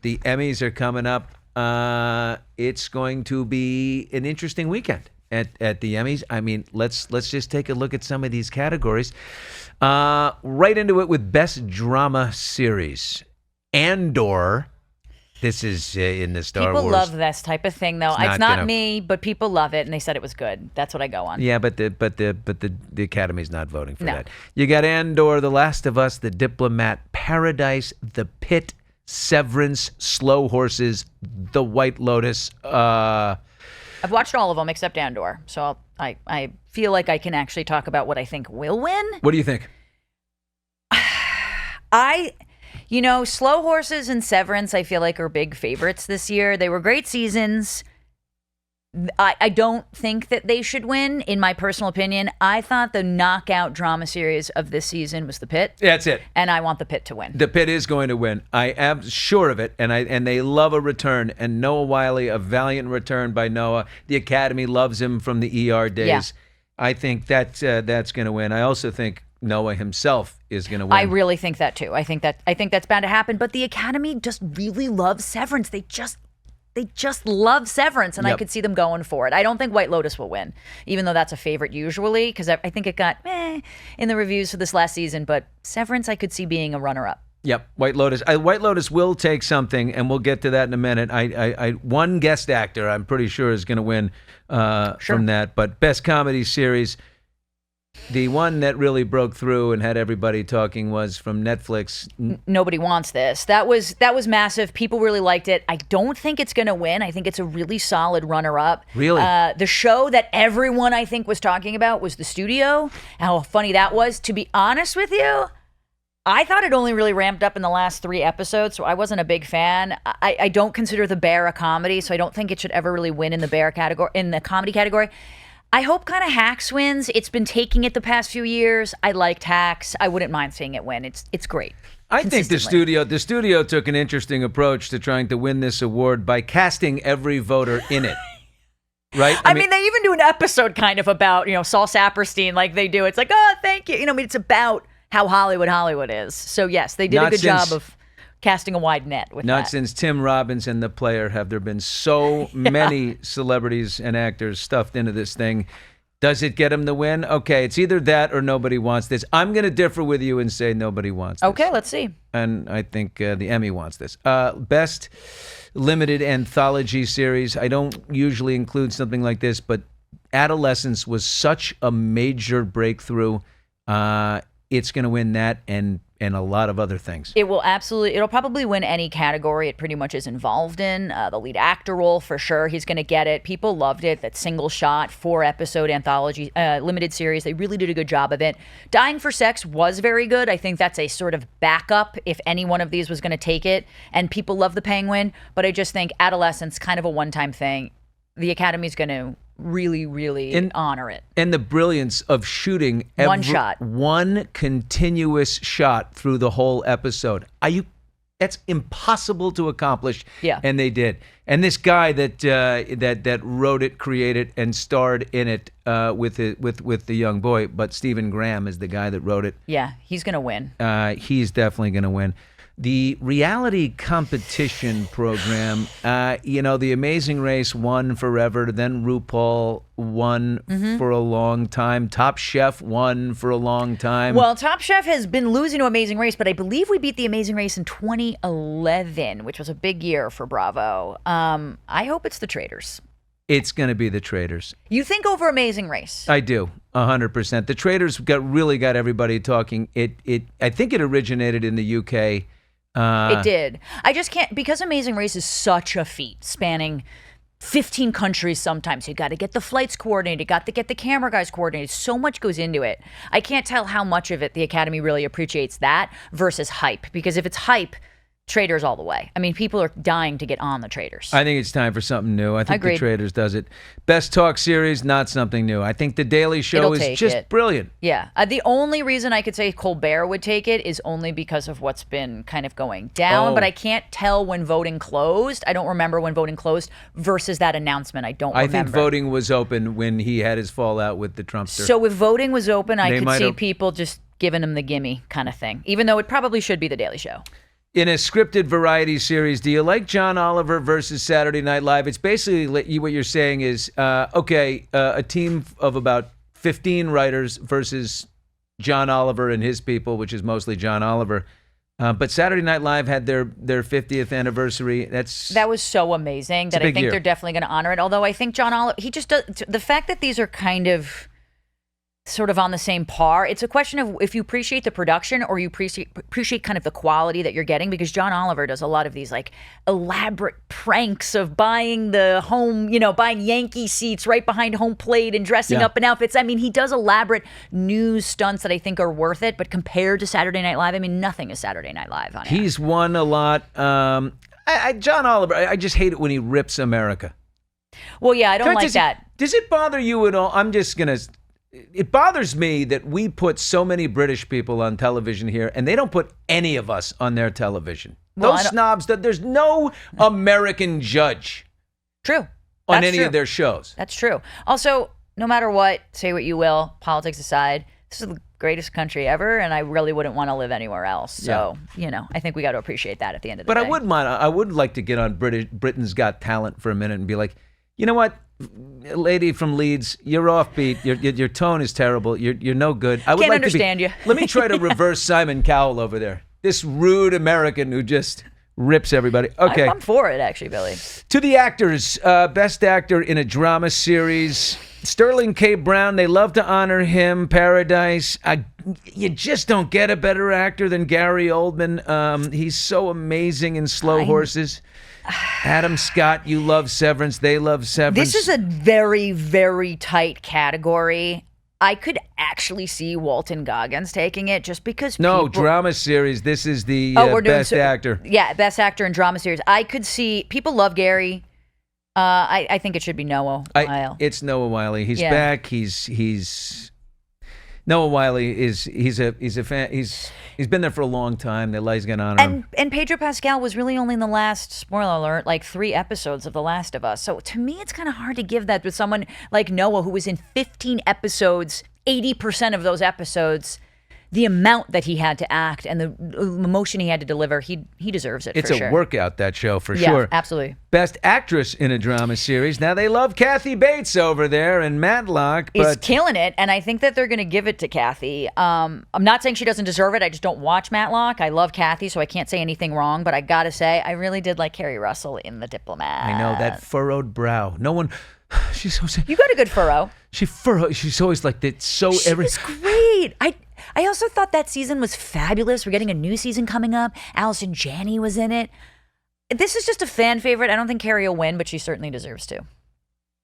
The Emmys are coming up. It's going to be an interesting weekend at the Emmys. I mean, let's just take a look at some of these categories. Right into it with Best Drama Series. Andor. This is in the Star Wars. People love this type of thing, though. It's not me, but people love it, and they said it was good. That's what I go on. Yeah, but the Academy's not voting for that. You got Andor, The Last of Us, The Diplomat, Paradise, The Pit, Severance, Slow Horses, The White Lotus. I've watched all of them except Andor, so I feel like I can actually talk about what I think will win. What do you think? Slow Horses and Severance, I feel like, are big favorites this year. They were great seasons. I don't think that they should win, in my personal opinion. I thought the knockout drama series of this season was The Pit. That's it. And I want The Pit to win. The Pit is going to win. I am sure of it. And they love a return. And Noah Wiley, a valiant return by Noah. The Academy loves him from the ER days. Yeah. I think that's going to win. I also think Noah himself is going to win. I really think that too. I think that's bound to happen. But the Academy just really loves Severance. They just love Severance, and I could see them going for it. I don't think White Lotus will win, even though that's a favorite usually, because I think it got in the reviews for this last season. But Severance, I could see being a runner-up. Yep, White Lotus. White Lotus will take something, and we'll get to that in a minute. One guest actor, I'm pretty sure, is going to win from that. But Best Comedy Series, the one that really broke through and had everybody talking was from Netflix. Nobody Wants This. That was massive. People really liked it. I don't think it's going to win. I think it's a really solid runner-up. Really? The show that everyone, I think, was talking about was The Studio. How funny that was. To be honest with you, I thought it only really ramped up in the last 3 episodes, so I wasn't a big fan. I don't consider The Bear a comedy, so I don't think it should ever really win in the Bear category, in the comedy category. I hope kind of Hacks wins. It's been taking it the past few years. I liked Hacks. I wouldn't mind seeing it win. It's great. I think the studio took an interesting approach to trying to win this award by casting every voter in it. Right? I mean, they even do an episode kind of about, Saul Saperstein, like they do. It's like, oh, thank you. It's about how Hollywood is. So yes, they did a good job of casting a wide net with that. Not since Tim Robbins and The Player have there been so many celebrities and actors stuffed into this thing. Does it get them the win? Okay, it's either that or Nobody Wants This. I'm going to differ with you and say Nobody Wants This. Okay, let's see. And I think the Emmy wants this. Best Limited Anthology Series. I don't usually include something like this, but Adolescence was such a major breakthrough. It's going to win that and a lot of other things. It'll probably win any category it pretty much is involved in. The lead actor role, for sure, he's going to get it. People loved it. That single shot, 4-episode anthology, limited series. They really did a good job of it. Dying for Sex was very good. I think that's a sort of backup if any one of these was going to take it. And people love The Penguin, but I just think Adolescence, kind of a one-time thing. The Academy's going to really honor it. And the brilliance of shooting one continuous shot through the whole episode. That's impossible to accomplish. Yeah. And they did. And this guy that wrote it, created, and starred in it with the young boy, but Stephen Graham is the guy that wrote it. Yeah, he's going to win. He's definitely going to win. The reality competition program, The Amazing Race won forever. Then RuPaul won for a long time. Top Chef won for a long time. Well, Top Chef has been losing to Amazing Race, but I believe we beat The Amazing Race in 2011, which was a big year for Bravo. I hope it's The Traitors. It's going to be The Traitors. You think over Amazing Race? I do, 100%. The Traitors really got everybody talking. I think it originated in the UK. It did. I just can't, because Amazing Race is such a feat, spanning 15 countries sometimes. You got to get the flights coordinated. You got to get the camera guys coordinated. So much goes into it. I can't tell how much of it the Academy really appreciates that versus hype. Because if it's hype, Traitors all the way. I mean, people are dying to get on The Traitors. I think it's time for something new. I think Agreed. The Traitors does it. Best talk series, not something new. I think The Daily Show is just brilliant. Yeah. The only reason I could say Colbert would take it is only because of what's been kind of going down. But I can't tell when voting closed. I don't remember when voting closed versus that announcement. I don't remember. I think voting was open when he had his fallout with the Trumpster. So if voting was open, I could see people just giving him the gimme kind of thing, even though it probably should be The Daily Show. in a scripted variety series, do you like John Oliver versus Saturday Night Live? It's basically what you're saying is, a team of about 15 writers versus John Oliver and his people, which is mostly John Oliver. But Saturday Night Live had their 50th anniversary. That was so amazing that I think they're definitely going to honor it. Although I think John Oliver, he just does, the fact that these are kind of sort of on the same par. It's a question of if you appreciate the production or you appreciate kind of the quality that you're getting, because John Oliver does a lot of these like elaborate pranks of buying the home, buying Yankee seats right behind home plate and dressing up in outfits. I mean, he does elaborate news stunts that I think are worth it, but compared to Saturday Night Live, I mean, nothing is Saturday Night Live on He's won a lot. John Oliver, I just hate it when he rips America. Well, yeah, I don't like that. Does it bother you at all? It bothers me that we put so many British people on television here, and they don't put any of us on their television. Those snobs, there's no American judge. True. On any of their shows. That's true. Also, no matter what, say what you will, politics aside, this is the greatest country ever, and I really wouldn't want to live anywhere else. So, I think we got to appreciate that at the end of the day. But I would like to get on Britain's Got Talent for a minute and be like, you know what? Lady from Leeds, you're offbeat. Your tone is terrible. You're no good. I would Can't like understand you. Let me try to reverse Simon Cowell over there. This rude American who just rips everybody. Okay, I'm for it, actually, Billy. To the actors, best actor in a drama series, Sterling K. Brown. They love to honor him. Paradise. You just don't get a better actor than Gary Oldman. He's so amazing in Slow Horses. Adam Scott, you love Severance. They love Severance. This is a very, very tight category. I could actually see Walton Goggins taking it just because drama series. This is the best actor. Yeah, best actor in drama series. I could see, people love Gary. I think it should be Noah Wyle. It's Noah Wyle. He's back. He's Noah Wyle he's a fan. He's been there for a long time. He's going to honor him. And Pedro Pascal was really only in the last, spoiler alert, like 3 episodes of The Last of Us. So to me, it's kind of hard to give that to someone like Noah, who was in 15 episodes, 80% of those episodes. The amount that he had to act and the emotion he had to deliver, he deserves it. It's for sure. a workout, that show, for sure. Yeah, absolutely. Best actress in a drama series. Now, they love Kathy Bates over there and Matlock. Is killing it, and I think that they're going to give it to Kathy. I'm not saying she doesn't deserve it. I just don't watch Matlock. I love Kathy, so I can't say anything wrong, but I got to say, I really did like Kerry Russell in The Diplomat. I know, that furrowed brow. No one... She's so... You got a good furrow. She's always like that. She was great. I also thought that season was fabulous. We're getting a new season coming up. Allison Janney was in it. This is just a fan favorite. I don't think Carrie will win, but she certainly deserves to.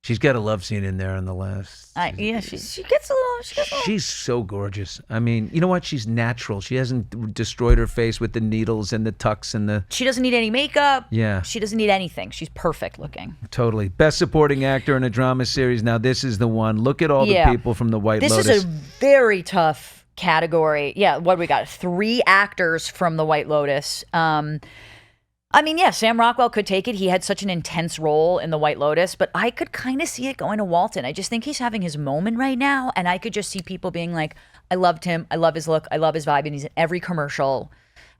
She's got a love scene in there in the last. Yeah, she gets a little. She's so gorgeous. I mean, you know what? She's natural. She hasn't destroyed her face with the needles and the tucks and the. She doesn't need any makeup. Yeah. She doesn't need anything. She's perfect looking. Totally. Best supporting actor in a drama series. Now, this is the one. Look at all the people from The White Lotus. This is a very tough category. Yeah, what do we got? 3 actors from The White Lotus. I mean, yeah, Sam Rockwell could take it. He had such an intense role in The White Lotus, but I could kind of see it going to Walton. I just think he's having his moment right now, and I could just see people being like, I loved him, I love his look, I love his vibe, and he's in every commercial.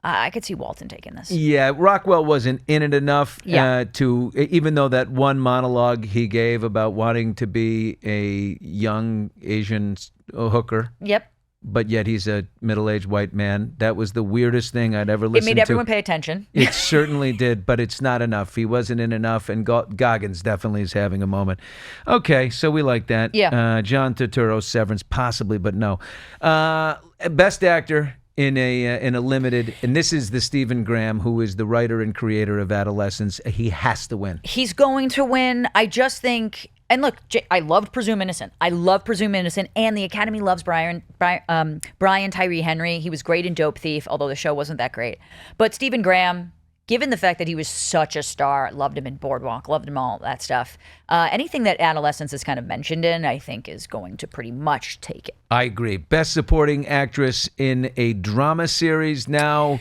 I could see Walton taking this. Yeah, Rockwell wasn't in it enough to, even though that one monologue he gave about wanting to be a young Asian hooker. Yep. But yet he's a middle-aged white man. That was the weirdest thing I'd ever listened to. It made everyone pay attention. It certainly did, but it's not enough. He wasn't in enough, and Goggins definitely is having a moment. Okay, so we like that. Yeah. John Turturro, Severance, possibly, but no. Best actor in a limited, and this is the Stephen Graham, who is the writer and creator of Adolescence. He has to win. He's going to win. I just think... And look, I loved Presume Innocent. I love Presume Innocent, and the Academy loves Brian Tyree Henry. He was great in Dope Thief, although the show wasn't that great. But Stephen Graham, given the fact that he was such a star, loved him in Boardwalk, loved him all that stuff. Anything that Adolescence is kind of mentioned in, I think, is going to pretty much take it. I agree. Best supporting actress in a drama series now.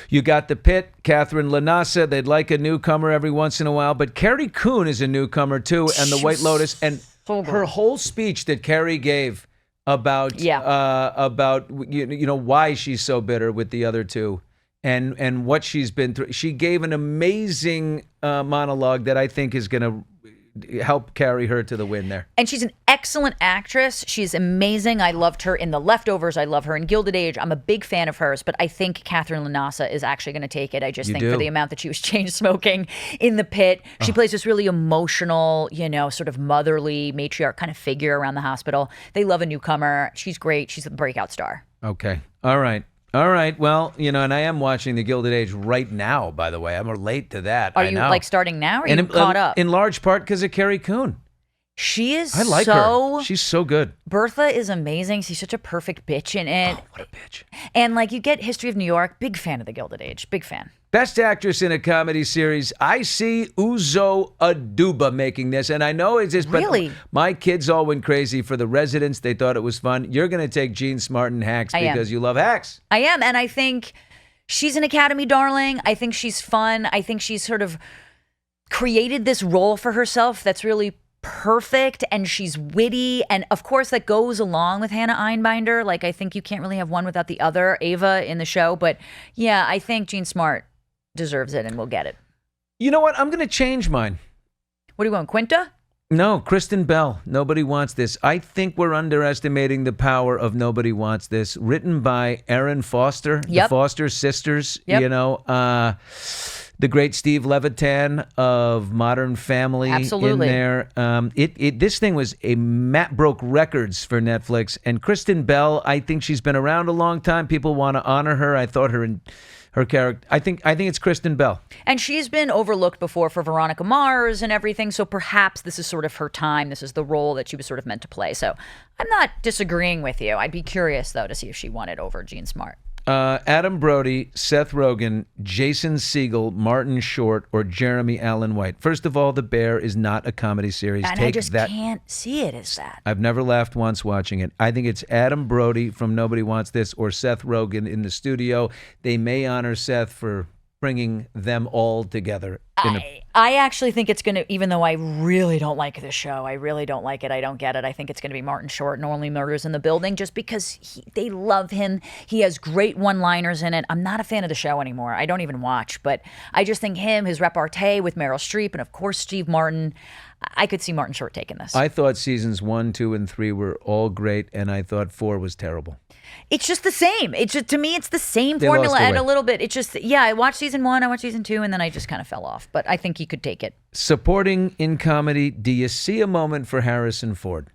You got The Pit, Catherine Lanassa. They'd like a newcomer every once in a while, but Carrie Coon is a newcomer too, and The White Lotus. And her whole speech that Carrie gave about why she's so bitter with the other two, and what she's been through. She gave an amazing monologue that I think is going to help carry her to the win there. And she's an excellent actress. She's amazing. I loved her in The Leftovers. I love her in Gilded Age. I'm a big fan of hers, but I think Catherine Lanasa is actually going to take it. I just think for the amount that she was chain smoking in the pit, she plays this really emotional, sort of motherly matriarch kind of figure around the hospital. They love a newcomer. She's great. She's a breakout star. Okay. All right. Well, and I am watching The Gilded Age right now, by the way. I'm late to that. Are you starting now or are you caught up? In large part because of Carrie Coon. She is I like her. She's so good. Bertha is amazing. She's such a perfect bitch in it. Oh, what a bitch. And you get History of New York. Big fan of The Gilded Age. Big fan. Best actress in a comedy series. I see Uzo Aduba making this, and I know it's just. Really? But my kids all went crazy for The Residents. They thought it was fun. You're going to take Jean Smart and Hacks because you love Hacks. I am, and I think she's an Academy darling. I think she's fun. I think she's sort of created this role for herself that's really perfect, and she's witty, and of course that goes along with Hannah Einbinder. I think you can't really have one without the other, Ava in the show, but yeah, I think Jean Smart deserves it and we'll get it. You know what? I'm going to change mine. What do you want, Quinta? No, Kristen Bell. Nobody Wants This. I think we're underestimating the power of Nobody Wants This. Written by Erin Foster, the Foster sisters, the great Steve Levitan of Modern Family. Absolutely. In there. This thing was broke records for Netflix. And Kristen Bell, I think she's been around a long time. People want to honor her. I thought her character. I think it's Kristen Bell. And she's been overlooked before for Veronica Mars and everything, so perhaps this is sort of her time. This is the role that she was sort of meant to play. So I'm not disagreeing with you. I'd be curious, though, to see if she won it over Jean Smart. Adam Brody, Seth Rogen, Jason Segel, Martin Short, or Jeremy Allen White. First of all, The Bear is not a comedy series. And I just can't see it as that. I've never laughed once watching it. I think it's Adam Brody from Nobody Wants This or Seth Rogen in the studio. They may honor Seth for bringing them all together. I actually think it's going to, even though I really don't like this show, I really don't like it, I don't get it, I think it's going to be Martin Short and Only Murders in the Building just because they love him. He has great one-liners in it. I'm not a fan of the show anymore. I don't even watch, but I just think his repartee with Meryl Streep and, of course, Steve Martin, I could see Martin Short taking this. I thought seasons 1, 2, and 3 were all great, and I thought 4 was terrible. It's just the same. It's just, to me, it's the same formula and a little bit. It's just, I watched season 1, I watched season 2, and then I just kind of fell off. But I think he could take it. Supporting in comedy, do you see a moment for Harrison Ford?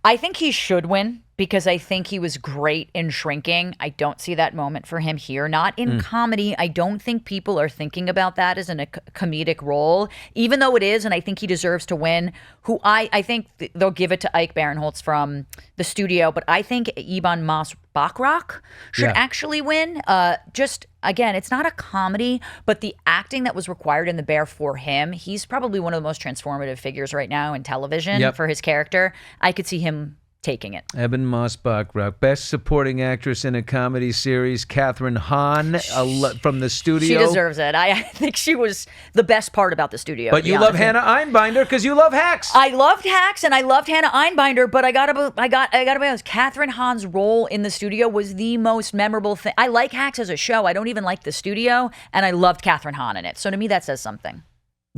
I think he should win because I think he was great in Shrinking. I don't see that moment for him here. Not in comedy. I don't think people are thinking about that as a comedic role, even though it is, and I think he deserves to win. Who I think they'll give it to Ike Barinholtz from The Studio, but I think Ebon Moss-Bachrach should actually win. Just, again, it's not a comedy, but the acting that was required in The Bear for him, he's probably one of the most transformative figures right now in television for his character. I could see him taking it. Ebon Moss-Bachrach, Best Supporting Actress in a Comedy Series, Kathryn Hahn from The Studio. She deserves it. I think she was the best part about The Studio. But you love Hannah Einbinder because you love Hacks. I loved Hacks and I loved Hannah Einbinder, but I gotta be honest. Kathryn Hahn's role in The Studio was the most memorable thing. I like Hacks as a show. I don't even like The Studio, and I loved Kathryn Hahn in it. So to me, that says something.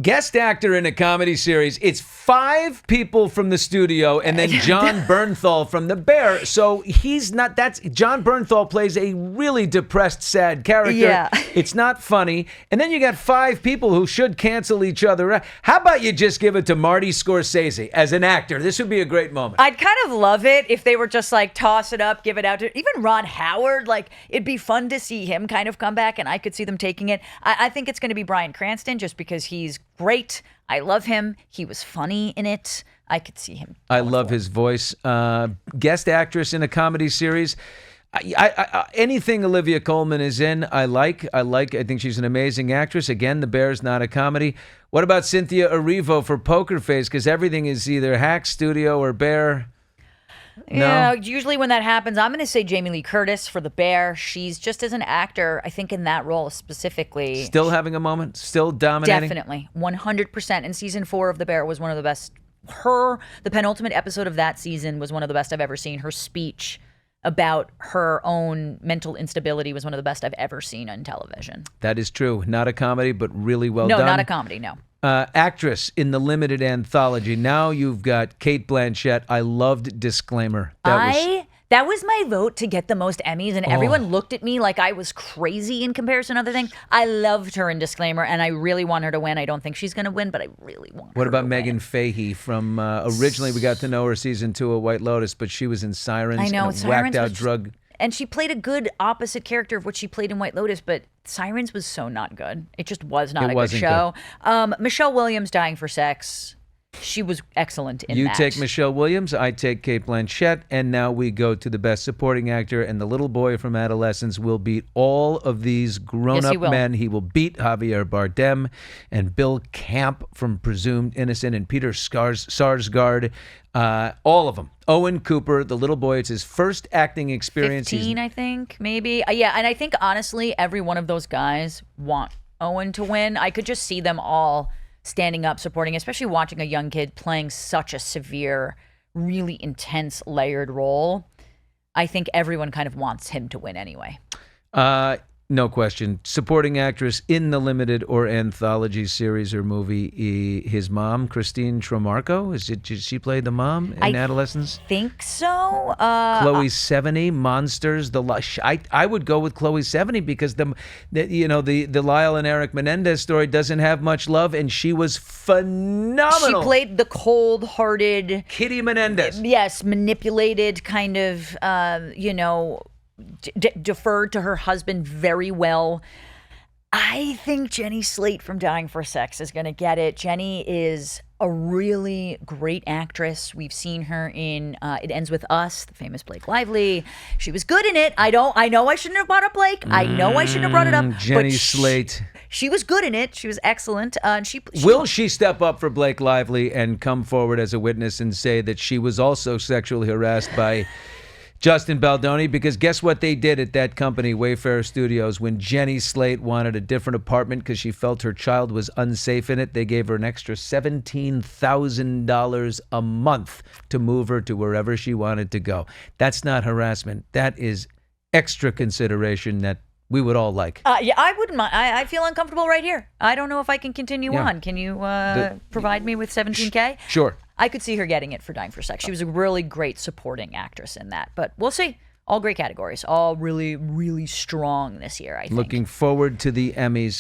Guest actor in a comedy series. It's 5 people from The Studio and then John Bernthal from The Bear. So he's not, John Bernthal plays a really depressed, sad character. Yeah. It's not funny. And then you got 5 people who should cancel each other out. How about you just give it to Marty Scorsese as an actor? This would be a great moment. I'd kind of love it if they were just toss it up, give it out to even Ron Howard. It'd be fun to see him kind of come back, and I could see them taking it. I think it's going to be Bryan Cranston just because he's great. I love him. He was funny in it. I could see him. I love his voice. Guest actress in a comedy series. Anything Olivia Colman is in, I like. I think she's an amazing actress. Again, The Bear's not a comedy. What about Cynthia Erivo for Poker Face? Because everything is either Hack, Studio, or Bear. Yeah, usually when that happens, I'm going to say Jamie Lee Curtis for The Bear. She's just as an actor, I think in that role specifically. Still having a moment? Still dominating? Definitely, 100%. And season 4 of The Bear was one of the best. The penultimate episode of that season was one of the best I've ever seen. Her speech about her own mental instability was one of the best I've ever seen on television. That is true. Not a comedy, but really well No, done. not a comedy, no. Actress in the limited anthology. Now you've got Cate Blanchett. I loved Disclaimer. That was my vote to get the most Emmys, and everyone looked at me like I was crazy in comparison to other things. I loved her in Disclaimer, and I really want her to win. I don't think she's going to win, but I really want her What about to Megan win. Fahey from originally we got to know her season 2 of White Lotus, but she was in Sirens. I know, and a Sirens whacked out was- drug. And she played a good opposite character of what she played in White Lotus, but Sirens was so not good. It just was not a good wasn't show. Michelle Williams, Dying for Sex. She was excellent in You that. take Michelle Williams, I take Cate Blanchett, and now we go to the best supporting actor, and the little boy from Adolescence will beat all of these grown-up will. men. He will beat Javier Bardem and Bill Camp from Presumed Innocent and Peter Sarsgaard, all of them. Owen Cooper, the little boy, it's his first acting experience. 15, I think, maybe. Yeah, and I think, honestly, every one of those guys want Owen to win. I could just see them all standing up, supporting, especially watching a young kid playing such a severe, really intense, layered role. I think everyone kind of wants him to win anyway. No question. Supporting actress in the limited or anthology series or movie, his mom, Christine Tremarco. Did she play the mom in Adolescence? Think so. Chloe Sevigny, Monsters. I would go with Chloe Sevigny because the Lyle and Eric Menendez story doesn't have much love, and she was phenomenal. She played the cold-hearted, Kitty Menendez. yes, manipulated kind of, deferred to her husband very well. I think Jenny Slate from Dying for Sex is going to get it. Jenny is a really great actress. We've seen her in It Ends With Us, the famous Blake Lively. She was good in it. I know I shouldn't have brought up Blake. I know I shouldn't have brought it up. Jenny but Slate. She was good in it. She was excellent. And she Will she step up for Blake Lively and come forward as a witness and say that she was also sexually harassed by Justin Baldoni? Because guess what they did at that company, Wayfarer Studios, when Jenny Slate wanted a different apartment because she felt her child was unsafe in it? They gave her an extra $17,000 a month to move her to wherever she wanted to go. That's not harassment. That is extra consideration that we would all like. Yeah, I wouldn't mind. I feel uncomfortable right here. I don't know if I can continue Yeah. on. Can you provide me with $17K? Sure. I could see her getting it for Dying for Sex. She was a really great supporting actress in that. But we'll see. All great categories. All really, really strong this year, I think. Looking forward to the Emmys.